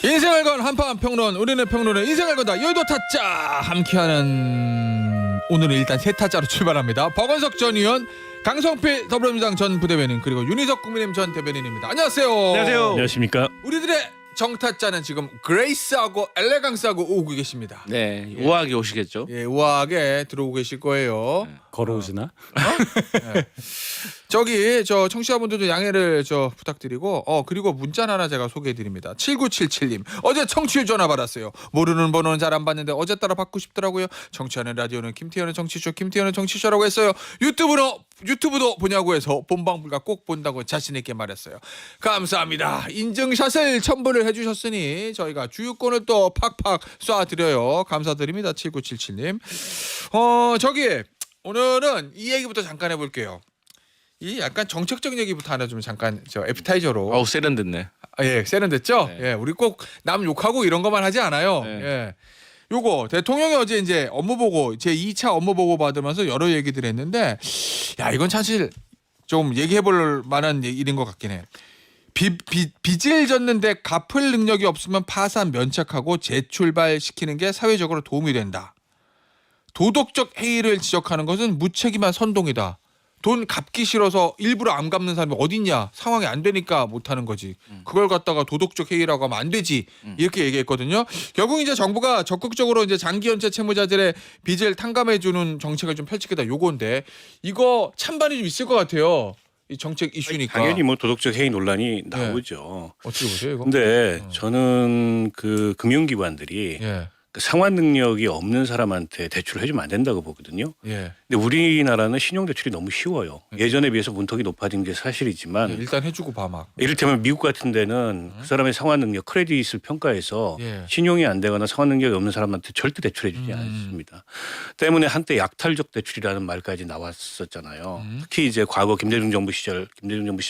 인생을 건 한판 평론, 우리는 평론의 인생을 건다 여의도 타짜 함께하는 오늘은 일단 세 타짜로 출발합니다. 박원석 전 의원, 강성필 더불어민주당 전 부대변인, 그리고 윤희석 국민의힘 전 대변인입니다. 안녕하세요. 안녕하세요. 안녕하십니까. 우리들의 정타짜는 지금 그레이스하고 엘레강스하고 오고 계십니다. 네, 우아하게 오시겠죠. 예, 우아하게 들어오고 계실 거예요. 걸어오시나? 저기 저 청취자분들도 양해를 부탁드리고 그리고 문자 하나 제가 소개해드립니다. 7977님 어제 청취율 전화 받았어요. 모르는 번호는 잘 안 받는데 어제 따라 받고 싶더라고요. 청취하는 라디오는 김태현의 정치쇼, 김태현의 정치쇼라고 했어요. 유튜브도 보냐고 해서 본방불가 꼭 본다고 자신 있게 말했어요. 감사합니다. 인증샷을 첨부를 해주셨으니 저희가 주유권을 또 팍팍 쏴드려요. 감사드립니다. 7977님. 저기 오늘은 이 얘기부터 잠깐 해볼게요. 이 약간 정책적 얘기부터 하나 좀 잠깐 애프타이저로. 어우, 세련됐네. 예, 세련됐죠? 네. 예, 우리 꼭 남 욕하고 이런 것만 하지 않아요. 네. 예. 요거 대통령이 어제 이제 업무 보고 제 2차 업무 보고 받으면서 여러 얘기들 했는데, 야, 이건 사실 좀 얘기해 볼 만한 일인 것 같긴 해. 빚을 졌는데 갚을 능력이 없으면 파산 면책하고 재출발시키는 게 사회적으로 도움이 된다. 도덕적 해이를 지적하는 것은 무책임한 선동이다. 돈 갚기 싫어서 일부러 안 갚는 사람이 어딨냐. 상황이 안 되니까 못하는 거지. 그걸 갖다가 도덕적 해이라고 하면 안 되지. 이렇게 얘기했거든요. 결국 이제 정부가 적극적으로 이제 장기연체 채무자들의 빚을 탕감해주는 정책을 좀 펼치겠다. 요건데 이거 찬반이 좀 있을 것 같아요. 이 정책 이슈니까. 당연히 뭐 도덕적 해이 논란이 나오죠. 어떻게 보세요 이거? 근데 저는 그 금융기관들이 예. 그 상환 능력이 없는 사람한테 대출을 해주면 안 된다고 보거든요. 예. 근데 우리나라는 신용대출이 너무 쉬워요. 예전에 비해서 문턱이 높아진 게 사실이지만 일단 해주고 봐 막. 이를테면 미국 같은 데는 그 사람의 상환 능력, 크레딧을 평가해서 예. 신용이 안 되거나 상환 능력이 없는 사람한테 절대 대출해주지 않습니다. 때문에 한때 약탈적 대출이라는 말까지 나왔었잖아요. 특히 이제 과거 김대중 정부 시절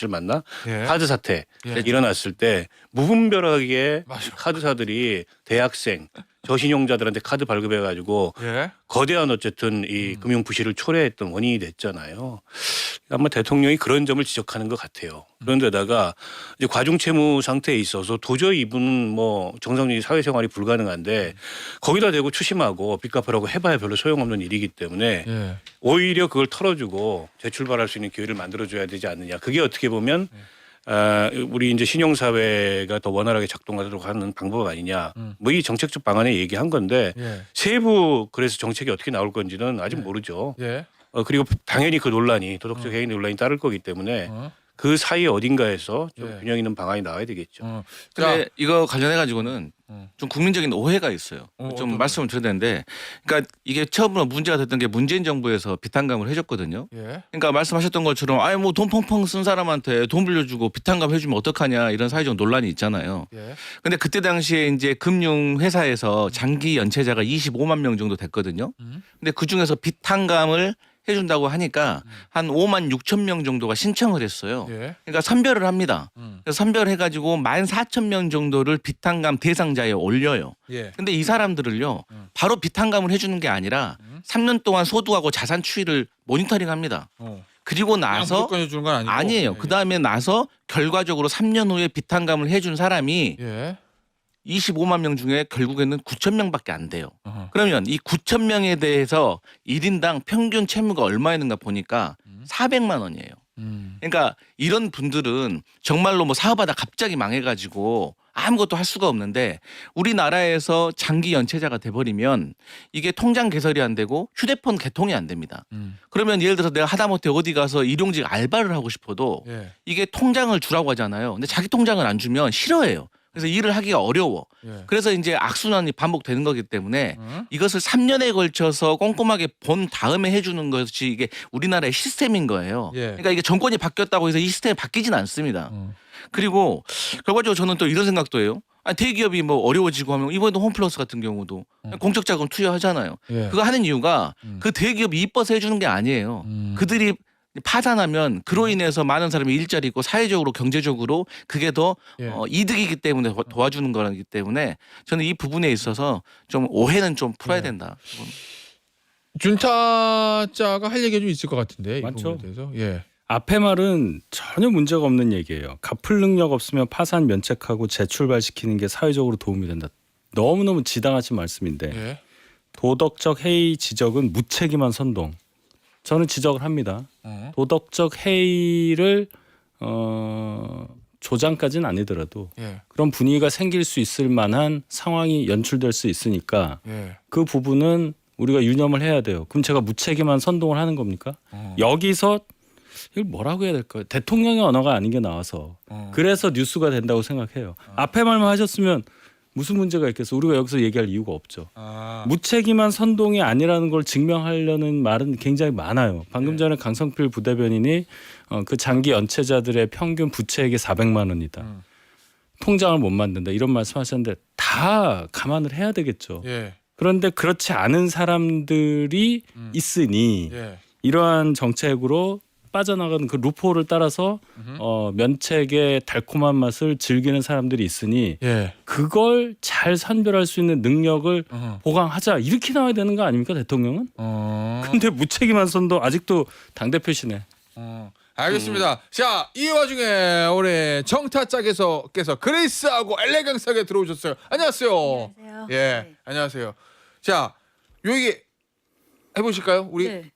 맞나? 예. 카드 사태 예. 일어났을 때 무분별하게 맞아. 카드사들이 대학생, 저신용자들한테 카드 발급해가지고 예. 거대한 어쨌든 이 금융 부실을 초래했던 원인이 됐잖아요. 아마 대통령이 그런 점을 지적하는 것 같아요. 그런데다가 이제 과중채무 상태에 있어서 도저히 이분은 뭐 정상적인 사회생활이 불가능한데 거기다 대고 추심하고 빚 갚으라고 해봐야 별로 소용없는 일이기 때문에 예. 오히려 그걸 털어주고 재출발할 수 있는 기회를 만들어줘야 되지 않느냐. 그게 어떻게 보면 우리 이제 신용사회가 더 원활하게 작동하도록 하는 방법 아니냐. 뭐 이 정책적 방안에 얘기한 건데 예. 세부 그래서 정책이 어떻게 나올 건지는 아직 모르죠. 예. 그리고 당연히 그 논란이 도덕적 해이 논란이 따를 거기 때문에 그 사이 어딘가에서 좀 예. 균형 있는 방안이 나와야 되겠죠. 근데 자, 이거 관련해 가지고는 좀 국민적인 오해가 있어요. 좀 어떤 말씀을 드려야 되는데, 그러니까 이게 처음으로 문제가 됐던 게 문재인 정부에서 빚탕감을 해줬거든요. 예. 그러니까 말씀하셨던 것처럼 아예 뭐 돈 펑펑 쓴 사람한테 돈 빌려주고 빚탕감 해주면 어떡하냐 이런 사회적 논란이 있잖아요. 예. 근데 그때 당시에 이제 금융회사에서 장기 연체자가 25만 명 정도 됐거든요. 근데 그 중에서 빚탕감을 해준다고 하니까 한 5만 6천 명 정도가 신청을 했어요. 예. 그러니까 선별을 합니다. 그래서 선별해가지고 14,000명 정도를 빚탕감 대상자에 올려요. 예. 근데 이 사람들을요 바로 빚탕감을 해주는 게 아니라 3년 동안 소득하고 자산 추이를 모니터링합니다. 그리고 나서 무조건 해주는 건 아니고. 아니에요. 그 다음에 나서 결과적으로 3년 후에 빚탕감을 해준 사람이 예. 25만 명 중에 결국에는 9천 명밖에 안 돼요. 어허. 그러면 이 9천 명에 대해서 1인당 평균 채무가 얼마였는가 보니까 400만 원이에요. 그러니까 이런 분들은 정말로 뭐 사업하다 갑자기 망해가지고 아무것도 할 수가 없는데 우리나라에서 장기 연체자가 돼버리면 이게 통장 개설이 안 되고 휴대폰 개통이 안 됩니다. 그러면 예를 들어서 내가 하다못해 어디 가서 일용직 알바를 하고 싶어도 예. 이게 통장을 주라고 하잖아요. 근데 자기 통장을 안 주면 싫어해요. 그래서 일을 하기가 어려워. 예. 그래서 이제 악순환이 반복되는 거기 때문에 이것을 3년에 걸쳐서 꼼꼼하게 본 다음에 해주는 것이 이게 우리나라의 시스템인 거예요. 예. 그러니까 이게 정권이 바뀌었다고 해서 이 시스템이 바뀌진 않습니다. 그리고 결과적으로 저는 또 이런 생각도 해요. 아니, 대기업이 뭐 어려워지고 하면 이번에도 홈플러스 같은 경우도 공적 자금 투여하잖아요. 예. 그거 하는 이유가 그 대기업이 이뻐서 해주는 게 아니에요. 그들이 파산하면 그로 인해서 많은 사람이 일자리 있고 사회적으로 경제적으로 그게 더 예. 이득이기 때문에 도와주는 거라기 때문에 저는 이 부분에 있어서 좀 오해는 좀 풀어야 예. 된다. 준타짜가 할 얘기가 좀 있을 것 같은데 이 많죠. 부분에 대해서. 예. 앞에 말은 전혀 문제가 없는 얘기예요. 갚을 능력 없으면 파산 면책하고 재출발시키는 게 사회적으로 도움이 된다. 너무너무 지당하신 말씀인데 예. 도덕적 해이 지적은 무책임한 선동. 저는 지적을 합니다. 도덕적 해이를 조장까지는 아니더라도 예. 그런 분위기가 생길 수 있을 만한 상황이 연출될 수 있으니까 예. 그 부분은 우리가 유념을 해야 돼요. 그럼 제가 무책임한 선동을 하는 겁니까? 여기서 이걸 뭐라고 해야 될까요? 대통령의 언어가 아닌 게 나와서 그래서 뉴스가 된다고 생각해요. 앞에 말만 하셨으면 무슨 문제가 있겠어? 우리가 여기서 얘기할 이유가 없죠. 무책임한 선동이 아니라는 걸 증명하려는 말은 굉장히 많아요. 방금 전에 강성필 부대변인이 그 장기 연체자들의 평균 부채액이 400만 원이다. 통장을 못 만든다. 이런 말씀하셨는데 다 감안을 해야 되겠죠. 예. 그런데 그렇지 않은 사람들이 있으니 예. 이러한 정책으로 빠져나가는 그 루포를 따라서 면책의 달콤한 맛을 즐기는 사람들이 있으니 예. 그걸 잘 선별할 수 있는 능력을 보강하자 이렇게 나와야 되는 거 아닙니까 대통령은? 근데 무책임한 선도 아직도 당대표시네. 알겠습니다. 자, 이 와중에 우리 정타짝에서 그레이스하고 엘레강스하게 들어오셨어요. 안녕하세요. 안녕하세요. 예, 네. 안녕하세요. 자, 여기 해보실까요? 우리 네.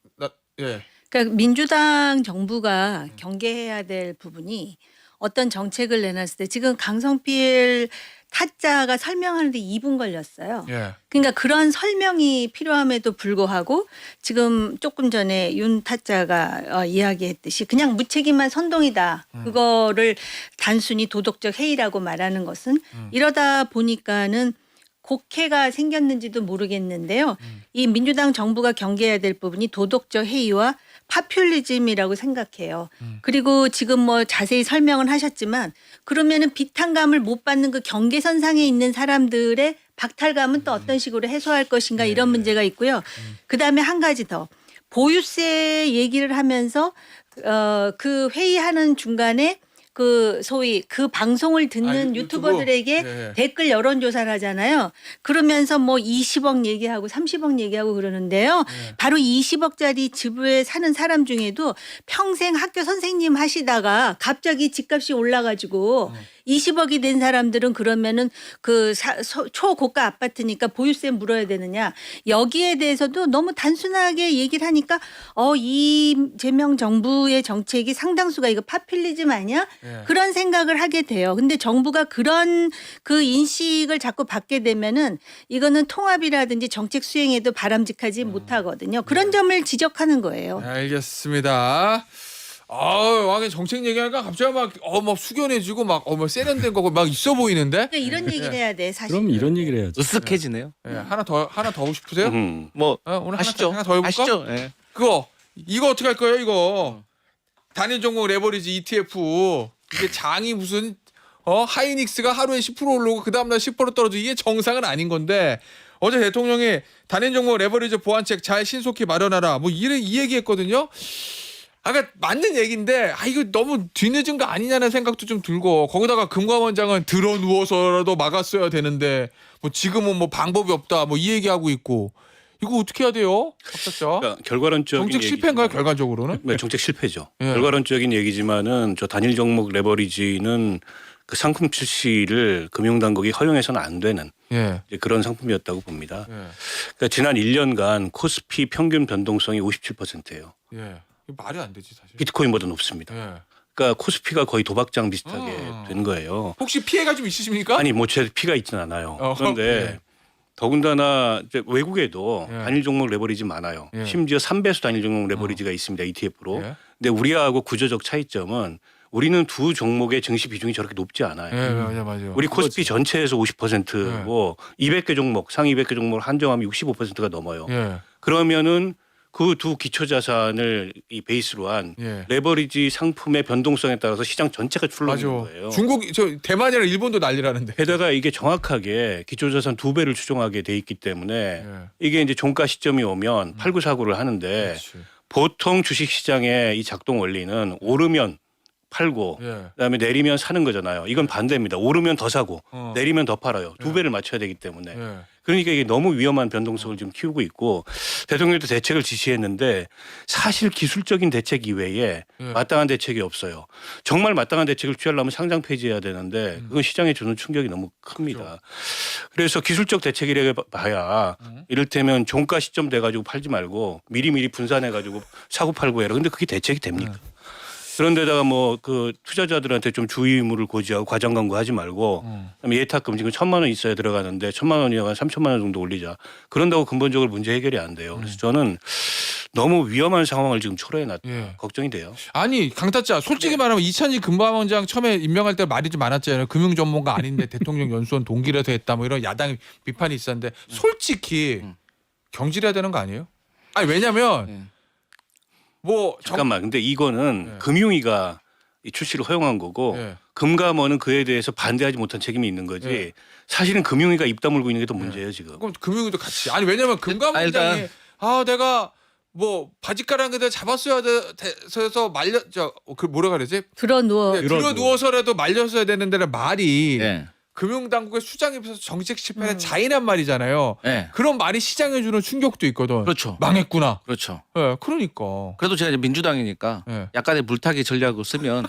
예, 그러니까 민주당 정부가 경계해야 될 부분이 어떤 정책을 내놨을 때 지금 강성필 타짜가 설명하는데 2분 걸렸어요. 예, 그러니까 그런 설명이 필요함에도 불구하고 지금 조금 전에 윤 타짜가 이야기했듯이 그냥 무책임한 선동이다. 그거를 단순히 도덕적 해이라고 말하는 것은 이러다 보니까는 곡해가 생겼는지도 모르겠는데요. 이 민주당 정부가 경계해야 될 부분이 도덕적 해이와 파퓰리즘이라고 생각해요. 그리고 지금 뭐 자세히 설명은 하셨지만 그러면은 비탄감을 못 받는 그 경계선상에 있는 사람들의 박탈감은 또 어떤 식으로 해소할 것인가 이런 문제가 있고요. 그다음에 한 가지 더 보유세 얘기를 하면서 그 회의하는 중간에 그 소위 그 방송을 듣는 유튜브? 유튜버들에게 예. 댓글 여론조사를 하잖아요. 그러면서 뭐 20억 얘기하고 30억 얘기하고 그러는데요. 바로 20억짜리 집에 사는 사람 중에도 평생 학교 선생님 하시다가 갑자기 집값이 올라가지고 20억이 된 사람들은 그러면은 그 초고가 아파트니까 보유세 물어야 되느냐. 여기에 대해서도 너무 단순하게 얘기를 하니까 이재명 정부의 정책이 상당수가 이거 파퓰리즘 아니야? 예. 그런 생각을 하게 돼요. 근데 정부가 그런 그 인식을 자꾸 받게 되면은 이거는 통합이라든지 정책 수행에도 바람직하지 못하거든요. 그런 점을 지적하는 거예요. 알겠습니다. 왕의 정책 얘기하니까 갑자기 막 숙연해지고 막 세련된 거고 막 있어 보이는데. 그러니까 이런 얘기를 해야 돼 사실. 그럼 이런 얘기를 해야죠. 으쓱해지네요. 예, 하나 더 하고 싶으세요? 뭐 오늘 아시죠? 하나 더 해볼까? 아시죠? 예. 이거 어떻게 할 거예요? 이거 단일 종목 레버리지 ETF 이게 장이 무슨 하이닉스가 하루에 10% 오르고 그 다음날 10% 떨어지고 이게 정상은 아닌 건데 어제 대통령이 단일 종목 레버리지 보완책 잘 신속히 마련하라 뭐 이 얘기했거든요. 아까 맞는 얘기인데 이거 너무 뒤늦은 거 아니냐는 생각도 좀 들고 거기다가 금감원장은 들어 누워서라도 막았어야 되는데 뭐 지금은 뭐 방법이 없다 뭐 이 얘기하고 있고 이거 어떻게 해야 돼요? 그러니까 결과론적인 정책 실패인가요? 얘기지만- 결과적으로는? 네, 정책 실패죠. 예. 결과론적인 얘기지만은 저 단일 종목 레버리지는 그 상품 출시를 금융당국이 허용해서는 안 되는 예. 이제 그런 상품이었다고 봅니다. 예. 그러니까 지난 1년간 코스피 평균 변동성이 57%예요. 예. 이거 말이 안 되지 사실. 비트코인보다 높습니다. 예. 그러니까 코스피가 거의 도박장 비슷하게 된 거예요. 혹시 피해가 좀 있으십니까? 아니 뭐 제 피가 있지는 않아요. 그런데 예. 더군다나 이제 외국에도 예. 단일 종목 레버리지 많아요. 예. 심지어 3배수 단일 종목 레버리지가 있습니다. ETF로. 예. 근데 우리하고 구조적 차이점은 우리는 두 종목의 증시 비중이 저렇게 높지 않아요. 예, 맞아요. 우리 코스피 전체에서 50%고 200개 종목, 상위 200개 종목을 한정하면 65%가 넘어요. 예. 그러면은 그 두 기초 자산을 이 베이스로 한 예. 레버리지 상품의 변동성에 따라서 시장 전체가 출렁이는 맞아. 거예요. 중국 대만이랑 일본도 난리라는데. 게다가 이게 정확하게 기초 자산 2배를 추종하게 돼 있기 때문에 예. 이게 이제 종가 시점이 오면 팔구사구를 하는데 그렇지. 보통 주식 시장의 이 작동 원리는 오르면 팔고 예. 그다음에 내리면 사는 거잖아요. 이건 반대입니다. 오르면 더 사고 내리면 더 팔아요. 두 예. 배를 맞춰야 되기 때문에. 예. 그러니까 이게 너무 위험한 변동성을 지금 키우고 있고 대통령도 대책을 지시했는데 사실 기술적인 대책 이외에 예. 마땅한 대책이 없어요. 정말 마땅한 대책을 취하려면 상장 폐지해야 되는데 그건 시장에 주는 충격이 너무 큽니다. 그래서 기술적 대책이라 봐야 이를테면 종가 시점 돼가지고 팔지 말고 미리미리 분산해가지고 사고 팔고 해라. 근데 그게 대책이 됩니까? 그런데다가 뭐 그 투자자들한테 좀 주의 의무를 고지하고 과장 광고하지 말고 그다음에 예탁 금지금 1,000만 원 있어야 들어가는데 1,000만 원이나 3,000만 원 정도 올리자. 그런다고 근본적으로 문제 해결이 안 돼요. 그래서 저는 너무 위험한 상황을 지금 초래해놨다. 예. 걱정이 돼요. 아니 강타짜 솔직히 말하면 이찬희 금감원장 처음에 임명할 때 말이 좀 많았잖아요. 금융 전문가 아닌데 대통령 연수원 동기라도 했다 뭐 이런 야당 비판이 있었는데 솔직히 경질해야 되는 거 아니에요? 아니 왜냐면 뭐 잠깐만. 근데 이거는 예. 금융위가 이 출시를 허용한 거고 예. 금감원은 그에 대해서 반대하지 못한 책임이 있는 거지. 예. 사실은 금융위가 입 다물고 있는 게 더 문제예요 지금. 그럼 금융위도 같이 아니 왜냐면 금감원장이 일단- 내가 뭐 바지가랑이들 잡았어야 돼서 말려 그 뭐라 그러지? 들어 누워. 들어 누워서라도 말렸어야 되는데는 말이 예. 금융당국의 수장 입에서 정책 실패는 자인한 말이잖아요. 예. 그런 말이 시장에 주는 충격도 있거든. 그렇죠. 망했구나. 그렇죠. 예, 그러니까. 그래도 제가 이제 민주당이니까 예. 약간의 물타기 전략을 쓰면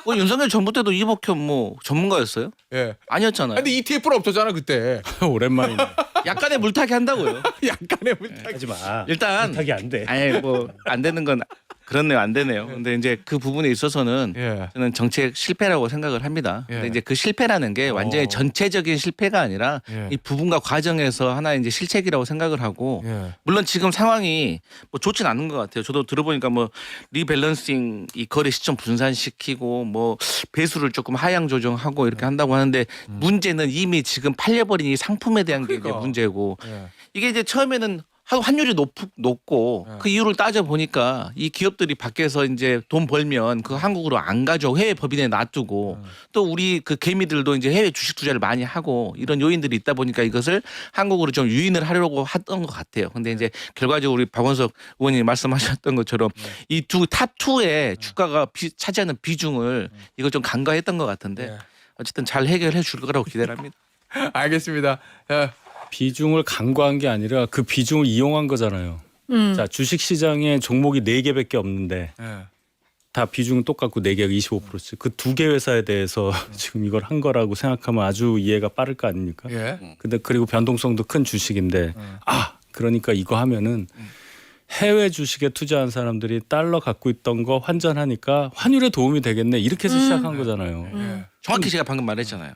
뭐 윤석열 정부 때도 이복현 뭐 전문가였어요? 예. 아니었잖아요. 근데 ETF는 없었잖아 그때. 오랜만이네. 약간의 물타기 한다고요. 약간의 물타기. 하지 마. 일단 부탁이 안 돼. 아니 뭐 안 되는 건 그렇네요. 안 되네요. 근데 이제 그 부분에 있어서는 예. 저는 정책 실패라고 생각을 합니다. 근데 예. 이제 그 실패라는 게 완전히 전체적인 실패가 아니라 예. 이 부분과 과정에서 하나의 이제 실책이라고 생각을 하고 예. 물론 지금 상황이 뭐 좋진 않은 것 같아요. 저도 들어보니까 뭐 리밸런싱 이 거래 시점 분산시키고 뭐 배수를 조금 하향 조정하고 이렇게 한다고 하는데 문제는 이미 지금 팔려버린 이 상품에 대한 게 이제 그러니까. 문제고 예. 이게 이제 처음에는 환율이 높고 그 이유를 따져 보니까 이 기업들이 밖에서 이제 돈 벌면 그 한국으로 안 가죠. 해외 법인에 놔두고 또 우리 그 개미들도 이제 해외 주식 투자를 많이 하고 이런 요인들이 있다 보니까 이것을 한국으로 좀 유인을 하려고 했던 것 같아요. 근데 이제 결과적으로 우리 박원석 의원님 말씀하셨던 것처럼 이 탑2의 주가가 차지하는 비중을 이걸 좀 간과했던 것 같은데 예. 어쨌든 잘 해결해 줄 거라고 기대를 합니다. 알겠습니다. 예. 비중을 간과한 게 아니라 그 비중을 이용한 거잖아요. 자, 주식 시장에 종목이 4개밖에 없는데 예. 다 비중은 똑같고 4개가 25%씩. 그 2개 회사에 대해서 지금 이걸 한 거라고 생각하면 아주 이해가 빠를 거 아닙니까? 예. 근데 그리고 변동성도 큰 주식인데 그러니까 이거 하면은 해외 주식에 투자한 사람들이 달러 갖고 있던 거 환전하니까 환율에 도움이 되겠네. 이렇게 해서 시작한 거잖아요. 예. 정확히 제가 방금 말했잖아요.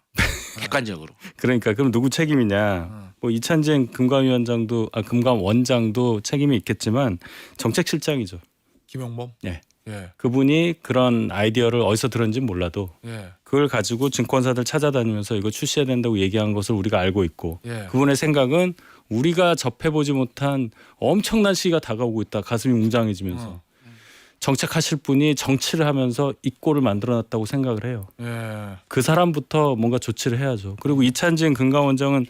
객관적으로. 그러니까 그럼 누구 책임이냐? 뭐 이찬진 금감원장도 책임이 있겠지만 정책실장이죠. 김용범. 예. 예. 그분이 그런 아이디어를 어디서 들었는지 몰라도 예. 그걸 가지고 증권사들 찾아다니면서 이거 출시해야 된다고 얘기한 것을 우리가 알고 있고 예. 그분의 생각은 우리가 접해보지 못한 엄청난 시기가 다가오고 있다. 가슴이 웅장해지면서 정책하실 분이 정치를 하면서 이 꼴을 만들어놨다고 생각을 해요. 예. 그 사람부터 뭔가 조치를 해야죠. 그리고 이찬진 금감원장은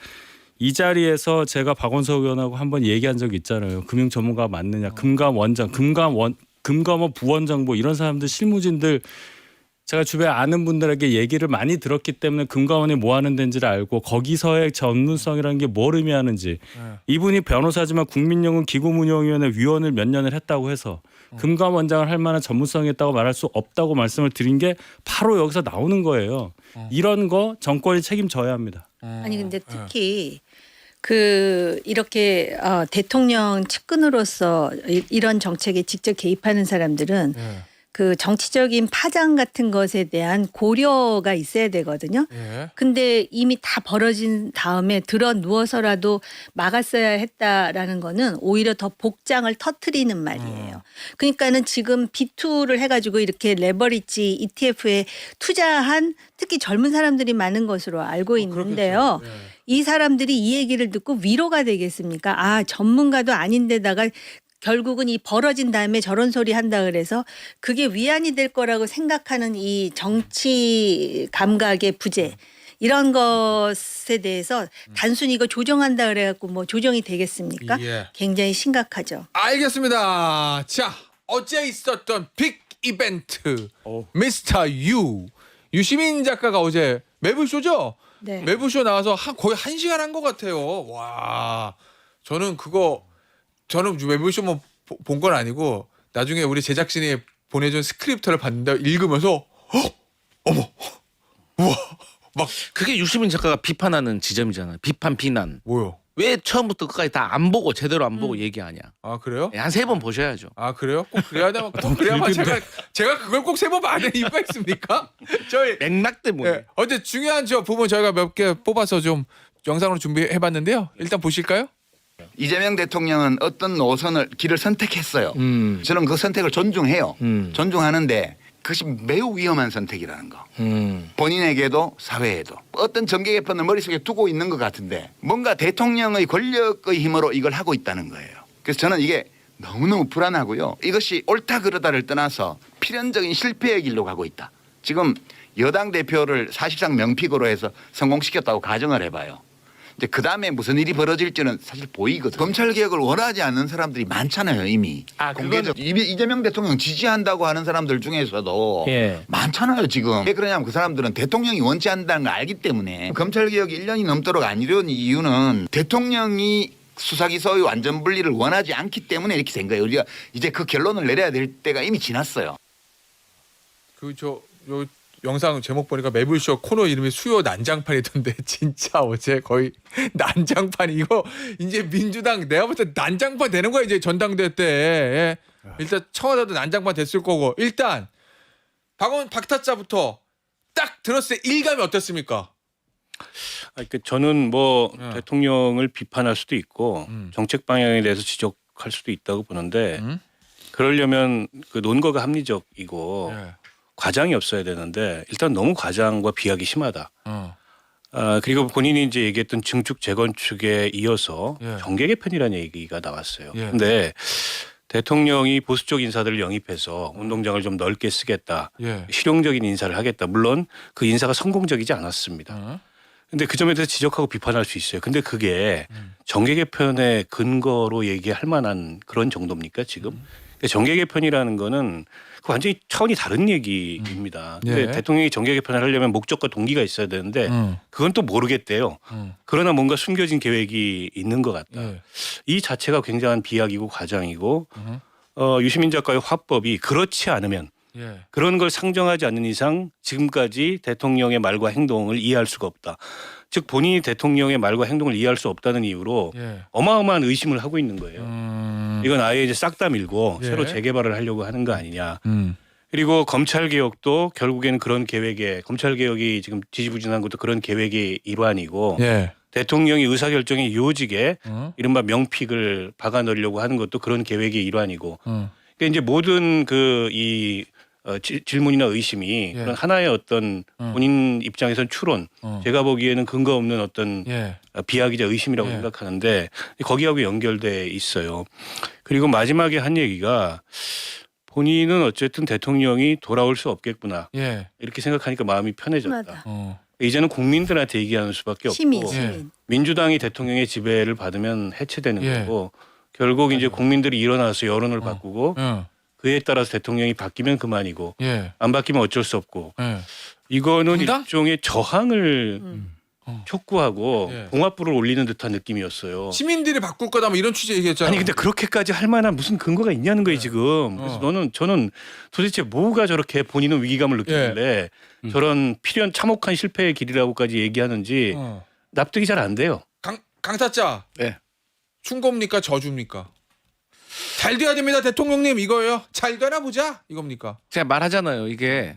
이 자리에서 제가 박원석 의원하고 한번 얘기한 적이 있잖아요. 금융 전문가 맞느냐. 금감원장, 금감원 부원장 뭐 이런 사람들 실무진들 제가 주변에 아는 분들에게 얘기를 많이 들었기 때문에 금감원이 뭐 하는 데인지를 알고 거기서의 전문성이라는 게 뭘 의미하는지 이분이 변호사지만 국민연금 기금운용위원회 위원을 몇 년을 했다고 해서 금감원장을 할 만한 전문성이 있다고 말할 수 없다고 말씀을 드린 게 바로 여기서 나오는 거예요. 이런 거 정권이 책임져야 합니다. 아니 근데 특히 그 이렇게 대통령 측근으로서 이런 정책에 직접 개입하는 사람들은 예. 그 정치적인 파장 같은 것에 대한 고려가 있어야 되거든요. 예. 근데 이미 다 벌어진 다음에 들어 누워서라도 막았어야 했다라는 거는 오히려 더 복장을 터트리는 말이에요. 그러니까는 지금 B2를 해가지고 이렇게 레버리지 ETF에 투자한 특히 젊은 사람들이 많은 것으로 알고 있는데요. 그렇겠죠. 예. 이 사람들이 이 얘기를 듣고 위로가 되겠습니까? 아, 전문가도 아닌데다가 결국은 이 벌어진 다음에 저런 소리 한다 그래서 그게 위안이 될 거라고 생각하는 이 정치 감각의 부재 이런 것에 대해서 단순히 이거 조정한다 그래갖고 뭐 조정이 되겠습니까? 예. 굉장히 심각하죠. 알겠습니다. 자, 어제 있었던 빅 이벤트 미스터 유시민 작가가 어제 매불쇼죠? 네. 매불쇼 나와서 거의 1시간 한 것 같아요. 와, 저는 매불쇼 본 건 아니고 나중에 우리 제작진이 보내준 스크립트를 봤는데 읽으면서 어머, 우와, 막 그게 유시민 작가가 비판하는 지점이잖아요. 비판 비난. 뭐요? 왜 처음부터 끝까지 다 안 보고 제대로 안 보고 얘기하냐. 아 그래요? 한 3번 보셔야죠. 아 그래요? 꼭 그래야 되면 꼭 그래야만 제가 그걸 꼭 3번 봐야 되는 이유가 있습니까? 저희 맥락 때문에. 예, 어제 중요한 저 부분 저희가 몇 개 뽑아서 좀 영상으로 준비해봤는데요. 일단 보실까요? 이재명 대통령은 어떤 길을 선택했어요. 저는 그 선택을 존중해요. 존중하는데 그것이 매우 위험한 선택이라는 거. 본인에게도 사회에도 어떤 정계 개편을 머릿속에 두고 있는 것 같은데 뭔가 대통령의 권력의 힘으로 이걸 하고 있다는 거예요. 그래서 저는 이게 너무너무 불안하고요. 이것이 옳다 그르다를 떠나서 필연적인 실패의 길로 가고 있다. 지금 여당 대표를 사실상 명픽으로 해서 성공시켰다고 가정을 해봐요. 이제 그 다음에 무슨 일이 벌어질지는 사실 보이거든. 검찰 개혁을 원하지 않는 사람들이 많잖아요, 이미. 공개적 이재명 대통령 지지한다고 하는 사람들 중에서도 많잖아요, 지금. 왜 그러냐면 그 사람들은 대통령이 원치 않는다는 걸 알기 때문에 검찰 개혁이 1년이 넘도록 안 이루어진 이유는 대통령이 수사기소의 완전 분리를 원하지 않기 때문에 이렇게 된 거예요. 우리가 이제 그 결론을 내려야 될 때가 이미 지났어요. 요 영상 제목 보니까 매불쇼 코너 이름이 수요 난장판이던데 진짜 어제 거의 난장판 이거 이제 민주당 내가 볼 때 난장판 되는 거야 이제 전당대회 때. 예. 일단 청와대도 난장판 됐을 거고 일단 박타짜부터 딱 들었을 때 일감이 어땠습니까? 그러니까 저는 뭐 예. 대통령을 비판할 수도 있고 정책 방향에 대해서 지적할 수도 있다고 보는데 그러려면 그 논거가 합리적이고 예. 과장이 없어야 되는데 일단 너무 과장과 비약이 심하다. 어. 그리고 본인이 이제 얘기했던 증축 재건축에 이어서 예. 정계 개편이라는 얘기가 나왔어요. 예. 근데 대통령이 보수 쪽 인사들을 영입해서 운동장을 좀 넓게 쓰겠다. 예. 실용적인 인사를 하겠다. 물론 그 인사가 성공적이지 않았습니다. 어? 근데 그 점에 대해서 지적하고 비판할 수 있어요. 근데 그게 정계 개편의 근거로 얘기할 만한 그런 정도입니까 지금? 근데 정계 개편이라는 거는 그 완전히 차원이 다른 얘기입니다. 근데 예. 대통령이 정계 개편을 하려면 목적과 동기가 있어야 되는데 그건 또 모르겠대요. 그러나 뭔가 숨겨진 계획이 있는 것 같다. 예. 이 자체가 굉장한 비약이고 과장이고 유시민 작가의 화법이 그렇지 않으면 예. 그런 걸 상정하지 않는 이상 지금까지 대통령의 말과 행동을 이해할 수가 없다. 즉 본인이 대통령의 말과 행동을 이해할 수 없다는 이유로 예. 어마어마한 의심을 하고 있는 거예요. 이건 아예 이제 싹 다 밀고 예. 새로 재개발을 하려고 하는 거 아니냐. 음. 그리고 검찰 개혁도 결국에는 그런 계획에 검찰 개혁이 지금 지지부진한 것도 그런 계획의 일환이고 예. 대통령이 의사결정의 요직에 어? 이른바 명픽을 박아 넣으려고 하는 것도 그런 계획의 일환이고 어. 그러니까 이제 모든 질문이나 의심이 예. 그런 하나의 어떤 본인 입장에선 추론, 제가 보기에는 근거 없는 어떤 예. 비약이자 의심이라고 예. 생각하는데 거기하고 연결돼 있어요. 그리고 마지막에 한 얘기가 본인은 어쨌든 대통령이 돌아올 수 없겠구나 예. 이렇게 생각하니까 마음이 편해졌다. 맞아. 어. 이제는 국민들한테 얘기하는 수밖에 없고 시민. 민주당이 대통령의 지배를 받으면 해체되는 예. 거고 결국 이제 국민들이 일어나서 여론을 바꾸고 어. 그에 따라서 대통령이 바뀌면 그만이고 예. 안 바뀌면 어쩔 수 없고 예. 이거는 분당? 일종의 저항을 촉구하고 예. 봉합불을 올리는 듯한 느낌이었어요. 시민들이 바꿀 거다 뭐 이런 취지 얘기했잖아요. 아니 근데 그렇게까지 할 만한 무슨 근거가 있냐는 거예요 지금. 그래서 저는 도대체 뭐가 저렇게 본인은 위기감을 느끼길래 저런 필연 참혹한 실패의 길이라고까지 얘기하는지 어. 납득이 잘 안 돼요. 강타짜. 네. 충고입니까 저주입니까? 잘 돼야 됩니다 대통령님 이거예요. 잘 되나 보자 이겁니까? 제가 말하잖아요. 이게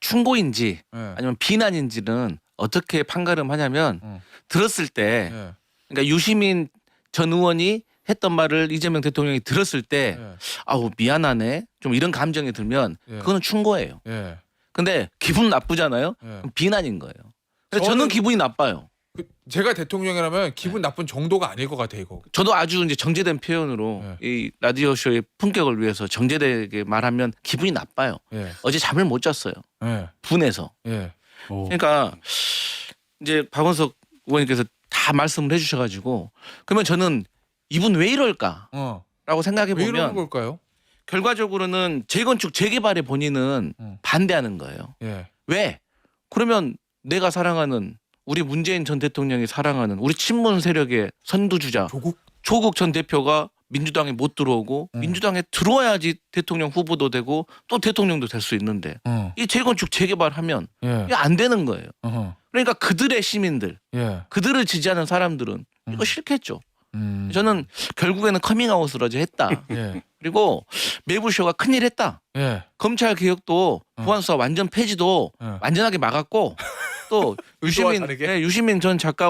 충고인지 예. 아니면 비난인지는 어떻게 판가름하냐면 들었을 때 예. 그러니까 유시민 전 의원이 했던 말을 이재명 대통령이 들었을 때 예. 아우 미안하네 좀 이런 감정이 들면 예. 그거는 충고예요. 예. 근데 기분 나쁘잖아요. 예. 그럼 비난인 거예요. 그래서 저는 저는 기분이 나빠요. 제가 대통령이라면 기분 나쁜 정도가 아닐 것 같아 이거. 저도 아주 이제 정제된 표현으로 이 라디오 쇼의 품격을 위해서 정제되게 말하면 기분이 나빠요. 예. 어제 잠을 못 잤어요. 예. 분해서. 예. 그러니까 이제 박원석 의원님께서 다 말씀을 해주셔가지고 그러면 저는 이분 왜 이럴까라고 어. 생각해 왜 이러는 보면 걸까요? 결과적으로는 재건축 재개발에 본인은 반대하는 거예요. 예. 왜? 그러면 내가 사랑하는 우리 문재인 전 대통령이 사랑하는 우리 친문 세력의 선두주자 조국 전 대표가 민주당에 못 들어오고 민주당에 들어와야지 대통령 후보도 되고 또 대통령도 될 수 있는데 이 재건축 재개발하면 예. 이게 안 되는 거예요. 어허. 그러니까 그들의 시민들, 예. 그들을 지지하는 사람들은 이거 싫겠죠. 음. 저는 결국에는 커밍아웃을 어제 했다. 예. 그리고 매부쇼가 큰일 했다. 예. 검찰 개혁도 보안수사 완전 폐지도 예. 완전하게 막았고 또 의도와 유시민 다르게? 예, 유시민 전 작가